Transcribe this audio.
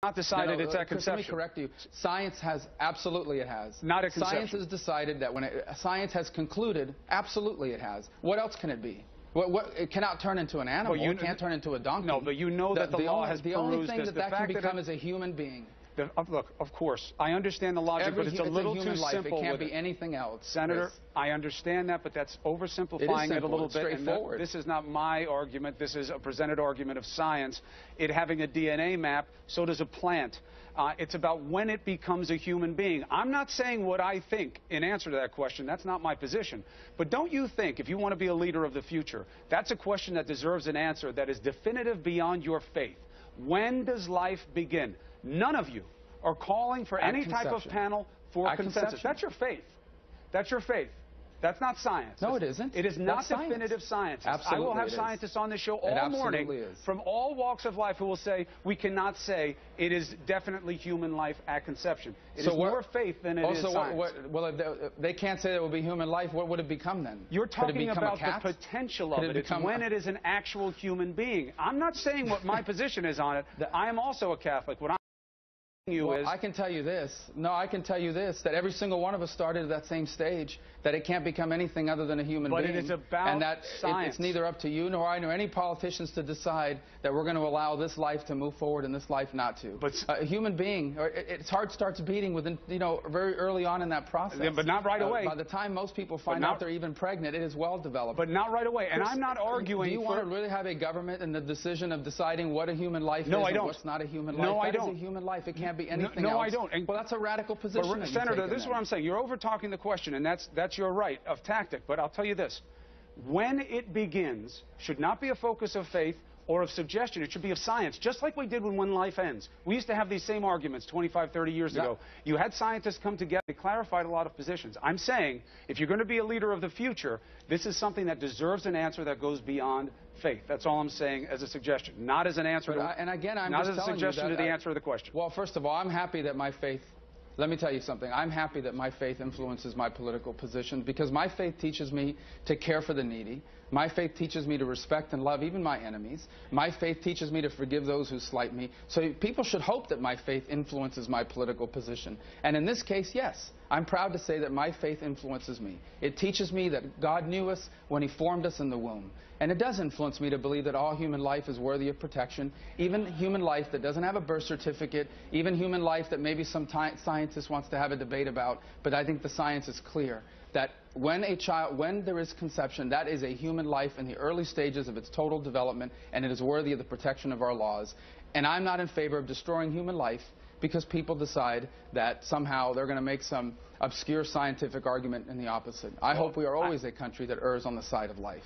Not decided it's at conception. Let me correct you. Science has, absolutely it has. Not at conception. Science has decided that science has concluded, absolutely it has. What else can it be? It cannot turn into an animal. It can't turn into a donkey. No, but you know that the law has the perused only thing this. that can become is a human being. Look, of course, I understand the logic, but it's a little too simple. It can't be anything else. Senator, I understand that, but that's oversimplifying it a little bit. Straightforward. This is not my argument. This is a presented argument of science. It having a DNA map, so does a plant. It's about when it becomes a human being. I'm not saying what I think in answer to that question. That's not my position. But don't you think, if you want to be a leader of the future, that's a question that deserves an answer that is definitive beyond your faith. When does life begin? None of you are calling for any type of panel for consensus. That's your faith. That's your faith. That's not science. No, it isn't. It is not definitive science. Absolutely, I will have scientists on this show all morning from all walks of life who will say we cannot say it is definitely human life at conception. It is more faith than it is science. Well, if they can't say it will be human life, what would it become then? You're talking about the potential of it. It's when it is an actual human being. I'm not saying what my position is on it. I am also a Catholic. What I can tell you this. No, I can tell you this, that every single one of us started at that same stage, that it can't become anything other than a human being. But it is about and that science. It's neither up to you nor I nor any politicians to decide that we're going to allow this life to move forward and this life not to. But a human being, its heart starts beating within, very early on in that process. But not right away. By the time most people find out they're even pregnant, it is well developed. But not right away. And I'm not arguing. Do you want to really have a government in the decision of deciding what a human life is and what's not a human life? No, I don't. That is a human life. It can't be anything else. No, I don't. Well, that's a radical position. Senator, this is what I'm saying. You're over-talking the question, and that's your right of tactic. But I'll tell you this. When it begins should not be a focus of faith or of suggestion. It should be of science, just like we did when life ends. We used to have these same arguments 25, 30 years ago. You had scientists come together. They clarified a lot of positions. I'm saying, if you're going to be a leader of the future, this is something that deserves an answer that goes beyond faith. That's all I'm saying as a suggestion, not as an answer not as a suggestion to the answer of the question. Well, first of all, I'm happy that my faith, let me tell you something, I'm happy that my faith influences my political position, because my faith teaches me to care for the needy. My faith teaches me to respect and love even my enemies. My faith teaches me to forgive those who slight me. So people should hope that my faith influences my political position. And in this case, yes, I'm proud to say that my faith influences me. It teaches me that God knew us when He formed us in the womb. And it does influence me to believe that all human life is worthy of protection, even human life that doesn't have a birth certificate, even human life that maybe some scientist wants to have a debate about. But I think the science is clear that when there is conception, that is a human life in the early stages of its total development, and it is worthy of the protection of our laws. And I'm not in favor of destroying human life because people decide that somehow they're going to make some obscure scientific argument in the opposite. I hope we are always a country that errs on the side of life.